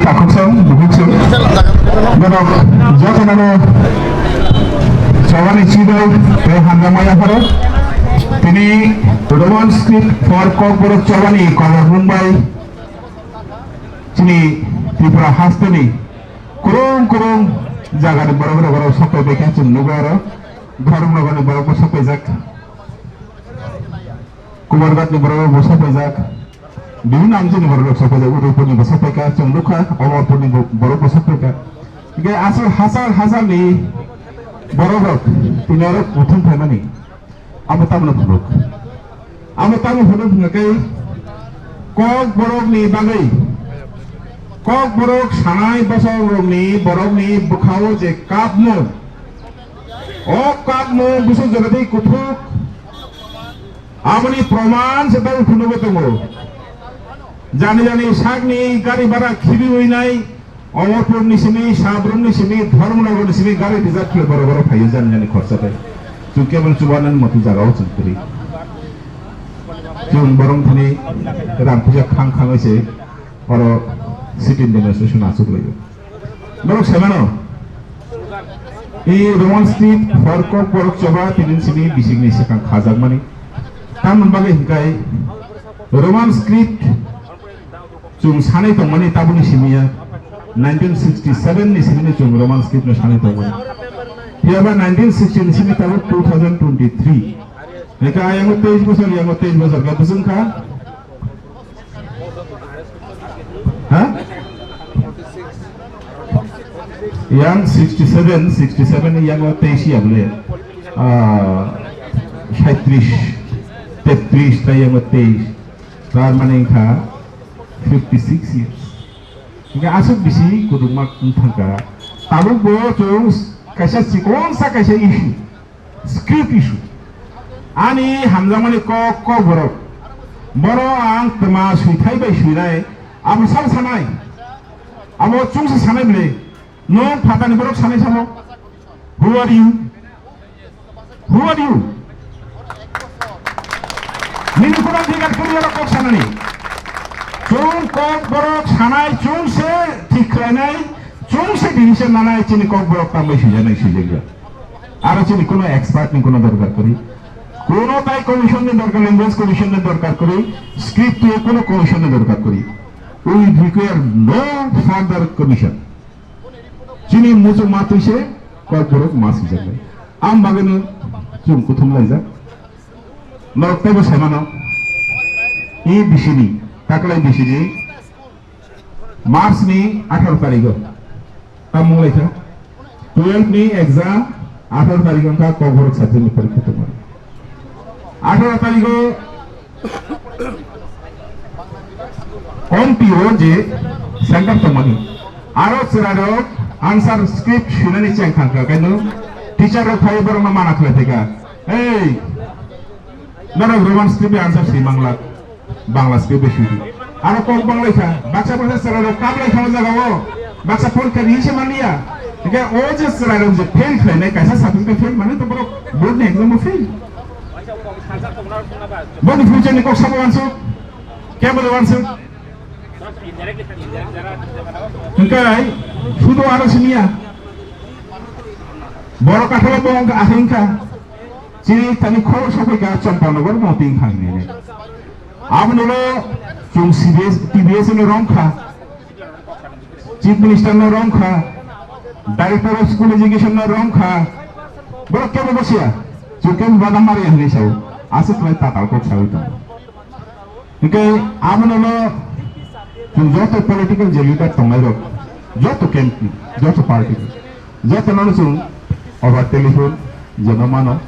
Sakuksong, Bukuksong, Gadok, Jotanano, Chawani Chido, Handamaya Paro, Tini, Roman script for Kokborok Chawani, Kolor Mumbai, Chini, Tripura Hastani, Kurung, Jagar Boro, Sopo Bekachum, Nugara, Gorumagani Boro Sopezak, Kumargat Boro Sopezak, বিভিন্ন অঞ্চলে বড় সপজে উরুপনি বসপেকা চন্দুকা অমরপনি বড় বসপেকা গে আসল হাসাল নি বড় rock তিনর প্রথম থামানি আমতামন ভুলক Ngai cock বড়নি বাগৈ cock বড়ক সানাই বসরনি বড়নি বুখাও যে কাপমো ও কাপমো বুসু জগদই কুথুক আমনি প্রমাণ সেটা ফুনবে তমো জানি সাগনি গাড়ি ভাড়া খিবি হই নাই অমরপুর নিছিনি সাবরুম নিছিনি ধর্মনগর নিছিনি গাড়ি রিজার্ভ খেলে বড় ভাই জানি খরচা দেয় তুই কেবল চুবানের মতো জায়গাও চুরি চুন বরং থানি রাম পূজা খাং হয়েছে বড় সিটি ডেমনস্ট্রেশন আসুক লাগবে বরং সেমানো এই রোমান স্ট্রিট ফরক বরক চবা তিন সিনি বিসিগনি সেখান খাজাক মানি তামন বাগে হিকাই Roman script Chung Sane Tongmani Tabuni Simia 1967 ni Simini Chung Roman script no Sane Tongmani. Here by 1960 Simi Tabu 2023. Neka yang utage bosar gabusun ka? Huh? Yang 67 yang utage ya boleh. 33 ta yang utage. Rar maning ka 56 years. Hingga asuk bisi kudumak tangka. Tabu bo chung kaisa sikon sa kaisa issue, script issue. Ani hamzamani ko borok. Boro ang tema suitai bai suinai. Am sam sanai. Amo chung sa sanai bile. No patani borok sanai samo. Who are you? Nini kurang tinggal kuriara kok sanani. Chung kok borok sanai chung se tikranai chung se division nanai chini kok borok tambai sujaga aro chini kono expert ni kono dorkar kori kono tai commission ni dorkar language commission ni dorkar kori script ni kono commission ni dorkar kori we require no further commission chini mucho matuse kok borok mas sujaga am bagano chung kuthum laija norte bo semano e bishini Taklai di sini, Mars ni 18 tarik. Kamu lihat, 12 ni exam 18 tarik angka cover saja ni periksa tu. 18 tarik kompio je center tu mani. Aro serado answer script shuna ni cengkang ka, kan? Teacher rok thai baru nama nak letika. Hey, nara Roman script answer si Manglak. Bangla script besudu. Aro kok Bangla ka? Baca serado kabla kau jaga baca pun kerja mania. Jika oje serado je fail kena kaisa satu fail mana tu baru board ni exam fail. Board future ni kok sama wansuk? Kebo wansuk? Engkai, sudah aro simia. Boro katalo bong ka ahingka. Ciri tani kau sampai ke Campanagar mau tingkang ni. Abnulo chung TBS ni rongkha, Chief Minister ni rongkha, Director of School Education ni rongkha, berok kebo bosia, chung badam mari yang ni sahu, asik lagi tatal kok sahu itu. Oke, abnulo chung joto political jelita tongairok, joto campaign, joto party, joto nanu chung over telephone, jenamano,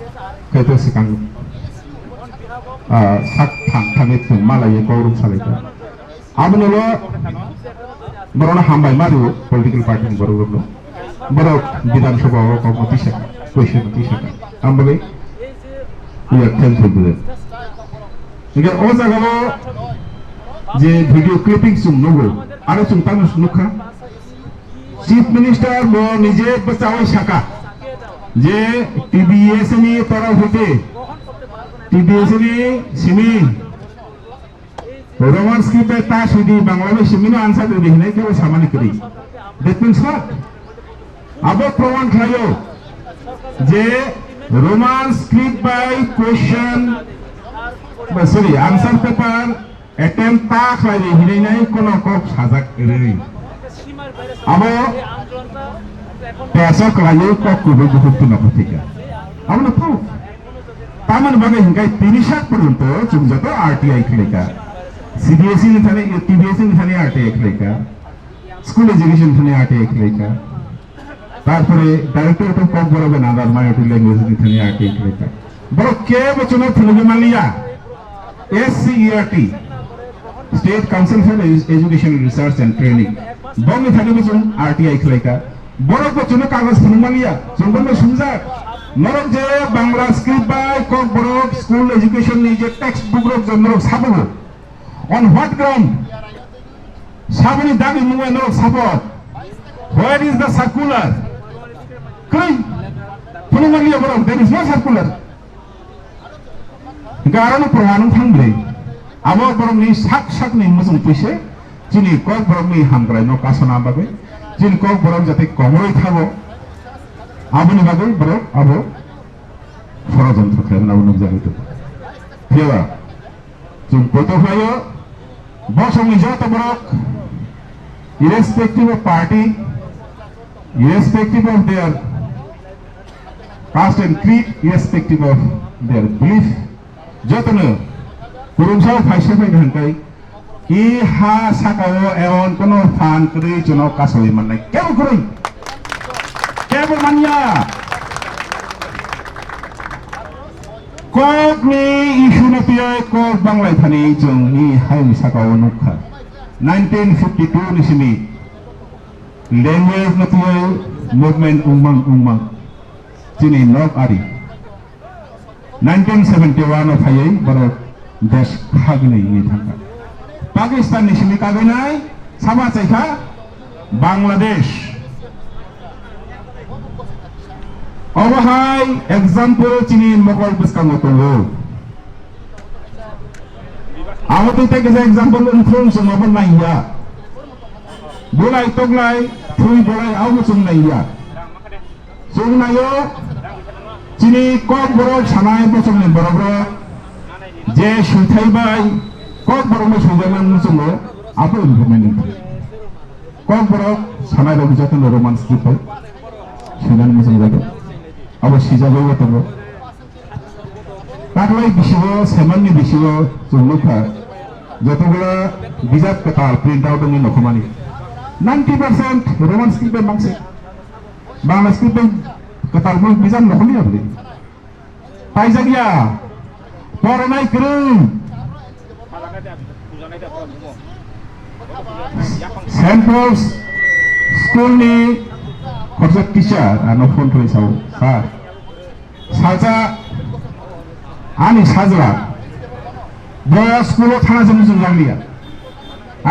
kaito sikang. Sak tangit tu malah ye kau rusak itu. Abang lo berona hambai maru political party baru belum. Baru bidan coba kau mati syak, question mati syak. Ambil ya cancel dulu. Jika orang kalau je video clipping sum nunggu, ada sum tangan nukha. Chief Minister lo nije bercawan syaka. Je TBS ni taraf hote. TBS ni sini Roman script ta shidi Bangladesh mino answer de hinai ke samani kri. That means what? Abo proman khlayo je Roman script by question sorry answer paper attempt ta khlai hinai nai kono kok sajak ere. Abo pesok khlayo kok kubo buku na patika. Abo na proof. Taman bagai hingkai 30 পর্যন্ত তুমি যত RTI Khlaikhe CBSE ni thane TBSE ni thane RTI Khlaikhe school education thane RTI Khlaikhe তারপরে directorate of comparable and other minority language ni thane RTI Khlaikhe বড় কে বচন Thwnglaiyaui SCERT state council for education research and training বং ni thane বচন RTI Khlaikhe বড় বচন কাগজ Thwnglaiyaui জঙ্গল সুমজা নরক যে বাংলা স্ক্রিপ্ট বাই কক বড়ক স্কুল এডুকেশন নি যে টেক্সট বুক রক জনরক সাবো অন হোয়াট গ্রাউন্ড সাবনি দাবি মুয়ে নরক সাবো হোয়ার ইজ দ্য সার্কুলার কই Thwnglaiyaui Borok there is no circular গারানো প্রমাণ থাকলে আবো বড়ক নি সাক সাক নি মজুন পয়সে যিনি কক বড়ক নি হামগ্রাই ন কাসনা বাবে যিনি কক বড়ক যাতে কমরই থাকো Abuni bagai bro, abo ষড়যন্ত্র খেলেন আবুন জাগিত হেবা जों কত হয় বসংনি যত বড় irrespective of party, irrespective of their caste and creed, irrespective of their belief, যতনে kurumsao phaisa bai hankai I ha sakao eon kono fan kri chuno kasoi manai kebo kuroi Kebo mania kok ni isu na piyai kok banglai thani chung ni hai sakao nukha 1952 ni sini language na piyai movement umang chini nok ari 1971 of hayai baro desh khagni ni thanga Pakistan ni sini kaginai sama chaikha Bangladesh Awahai example chini Mughal biskango tongo. Amo tu take example Thwngrwng sumabon na iya. Bulai Thwnglai thui bulai awu sum na iya. Sum na yo chini kok borok sanai bosong ni borok je suthai bai kok borok mo sujaman musumo apa implement kok borok sanai ro jatan romance tipo sunan musum jago abo sijago gotobo taklai bisibo semanni bisibo jumlukha jotogula bijab katal print out ni nokhomani 90% romance script bangse bangla script katal mo bijab nokholi abli paijagia poranai krung Central school ni khorja teacher ano phone thoi sao sir saja ani sajra boya school thana jom jom janglia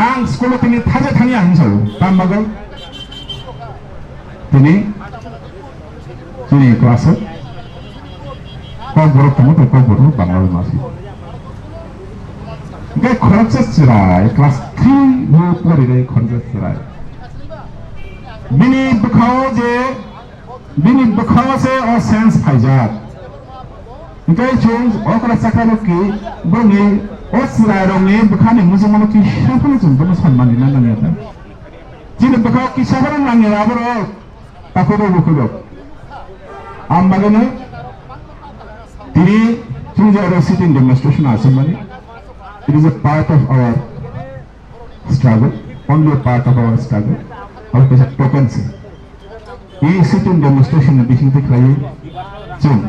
ang school tini thaje thani ang sao tamagal tini class ko borok tomo to ko borok bangla masi ke khorja chirai class 3 no pori re khorja chirai Bini bukhao se or sense phaijat. Ikai chung okra sakaro ki bongi osra rongi bukhani muzumano ki shafani chung bono sanmani na nangeta. Jini bukhao ki shabaran nangi rabaro takodo bukudo. Ambagana tini chung jaro sitting demonstration asamani. It is a part of our struggle, only a part of our struggle. और कैसे token से ये sitting demonstration में बिशिंग तक लाये चुन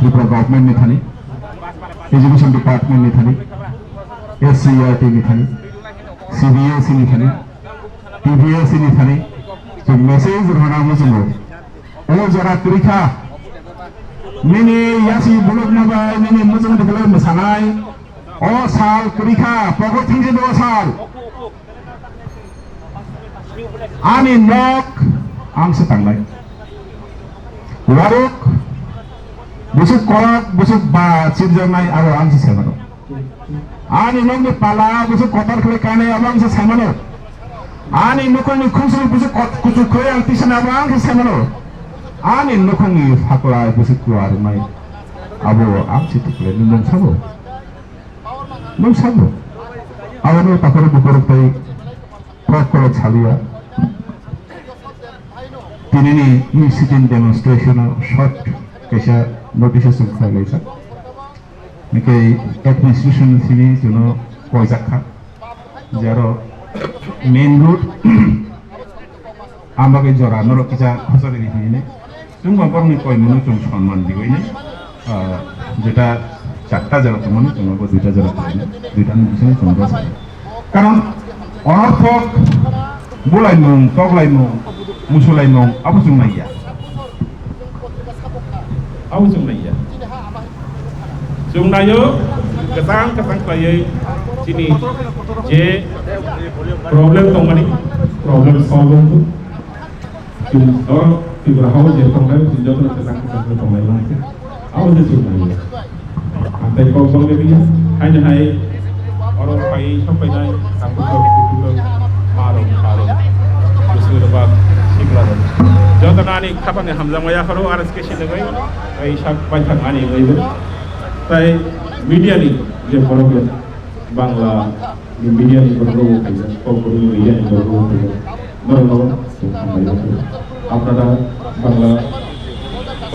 Diplo government में थानी एजुकेशन डिपार्टमेंट में थानी SCERT में थानी CBSE में थानी TBSE में थानी जो मैसेज रहना मुझे लो ओ जरा तरीका मैंने यासी बुलोग ना बाय मैंने मुझे दिखलाय मसानाय ओ साल तरीका पगो थिंगे 2 साल Ani nok ang sa tanglay warok busuk kolak busuk ba sirjang nai aro ang sa semano Ani nong ni pala busu kotor Khlaikhe abang se samano. Ani nukong ni khusung busu kucu kue yang tisan abang se samano. Ani nukong ni fakla busu keluar mai. Abo ang situ kule nung sabo. Nung sabo. Awan ni takor bukor tay prokol chalia. Tinini ni sit-in demonstration short kaisa notice Khlaikhe. Nikai administration sini juno kojakha jaro main road ambaga jora noro kisa khosari dihine jungba borni koi munu jung সম্মান digoine যেটা চারটা জেলা তেমন তোমাকে দুইটা জেলা দুইটা বিষয়ে চন্দ্র কারণ অনর্থক বুলাইমুং তগলাইমুং মুসুলাইমুং আবুজুং Naiya Jumnayo ketang kaya sini je problem tongani problem solving tu orang ibrahim je tongani jauh ketang tongani lagi awal je jumnayo antai kau boleh dia hanya hai orang pai sampai naik sampai ke marung usul bab sikla jauh tanani kapan yang hamzah maya kalau aras kesi lagi ai sak banyak ani lagi তাই media নি যে problem Bangla media নি problem হইছে কোন media নি problem হইছে নরম আপনারা বাংলা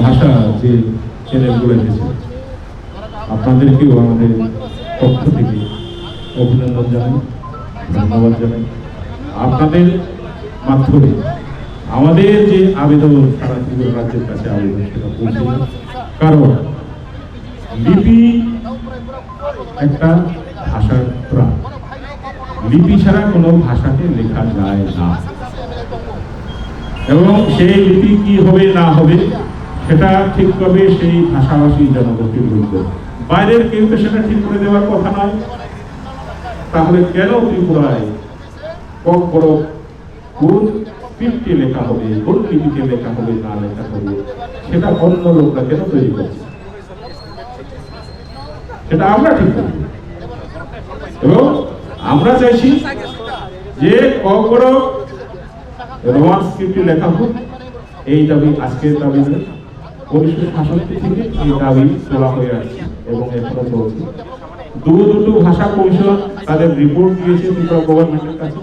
ভাষা যে চ্যানেলগুলো দিয়েছে আপনাদেরকেও আমাদের পক্ষ থেকে অভিনন্দন জানাই ধন্যবাদ জানাই আপনাদের মাধ্যমে আমাদের যে আবেদন সারা ত্রিপুরা রাজ্যের কাছে আবেদন সেটা পৌঁছে কারণ লিপি একটা ভাষার প্রাণ লিপি ছাড়া কোনো ভাষাকে লেখা যায় না এবং সেই লিপি কি হবে না হবে সেটা ঠিক করবে সেই ভাষাভাষী জনগোষ্ঠীর মধ্যে বাইরের কেউ তো সেটা ঠিক করে দেওয়ার কথা নয় তাহলে কেন ত্রিপুরায় কোন স্ক্রিপ্টে লেখা হবে কোন লিপিতে লেখা হবে না লেখা হবে সেটা অন্য লোকরা কেন তৈরি করছে সেটা আমরা ঠিক করি এবং আমরা চাইছি যে কখনো রোমান স্ক্রিপ্টে লেখা হোক এই দাবি আজকের দাবি নয় 1967 থেকে এই দাবি তোলা হয়ে আসছে এবং এখনো চলছে দুটো ভাষা কমিশন তাদের রিপোর্ট দিয়েছে ত্রিপুরা গভর্নমেন্টের কাছে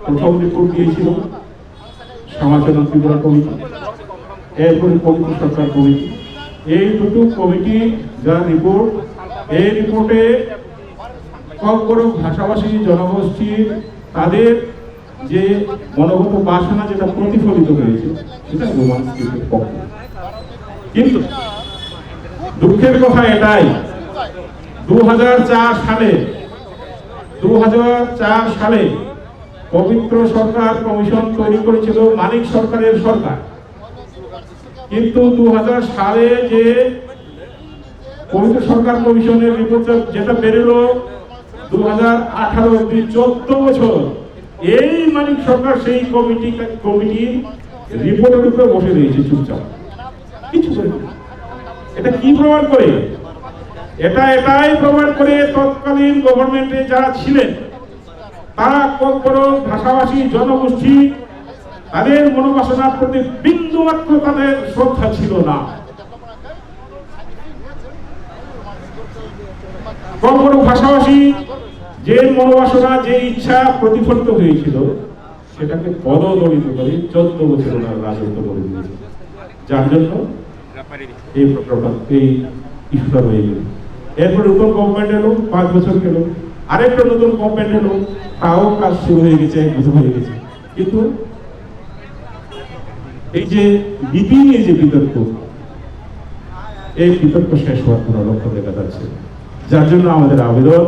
প্রথম রিপোর্ট দিয়েছিল সমালোচনা ত্রিপুরা কমিটি এরপরে পবিত্র সরকার কমিটি এই দুটো কমিটি যা রিপোর্ট এই রিপোর্টে কখনো ভাষাভাষী জনগোষ্ঠী তাদের যে মনোগত বাসনা যেটা প্রতিফলিত হয়েছে সেটা রোমান স্ক্রিপ্টের পক্ষে কিন্তু দুঃখের কথা এটাই 2004 সালে পবিত্র সরকার কমিশন তৈরি করেছিল মানিক সরকারের সরকার কিন্তু 2000 সালে যে পবিত্র সরকার কমিশনের রিপোর্ট যেটা বেরোলো 2018 অবধি 14 বছর এই মানিক সরকার সেই কমিটির রিপোর্টের উপরে বসে রয়েছে চুপচাপ কিছু করে এটা কি প্রমাণ করে এটাই প্রমাণ করে তৎকালীন গভর্নমেন্টে যারা ছিলেন তারা কখনো ভাষাভাষী জনগোষ্ঠী তাদের মনোবাসনার প্রতি বিন্দুমাত্র তাদের শ্রদ্ধা ছিল না কখনো ভাষাভাষী যে মনোবাসনা যে ইচ্ছা প্রতিফলিত হয়েছিল সেটাকে পদদলিত করে 14 বছর ওনার রাজত্ব করে দিয়েছে যার জন্য এই প্রোগ্রামটা এই ইস্যুটা রয়ে গেল এরপর নতুন গভর্নমেন্ট এলো 5 বছর গেল আরেকটা নতুন গভর্নমেন্ট এলো তাও কাজ শুরু হয়ে গেছে 1 বছর হয়ে গেছে কিন্তু এই যে লিপি নিয়ে যে বিতর্ক এই বিতর্ক শেষ হওয়ার কোনো লক্ষ্য দেখা যাচ্ছে যার জন্য আমাদের আবেদন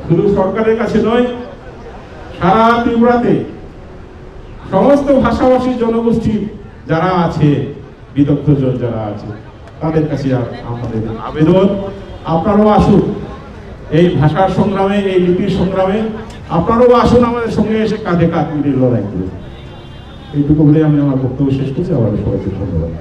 শুধু সরকারের কাছে নয় সারা ত্রিপুরাতে সমস্ত ভাষাভাষী জনগোষ্ঠী যারা আছে বিদগ্ধজন যারা আছে তাদের কাছে আমাদের আবেদন আপনারাও আসুন এই ভাষার সংগ্রামে এই লিপির সংগ্রামে আপনারাও আসুন আমাদের সঙ্গে এসে কাঁধে কাঁধ মিলিয়ে লড়াই করুন এইটুকু বলে আমি আমার বক্তব্য শেষ করছি আবার সবাইকে ধন্যবাদ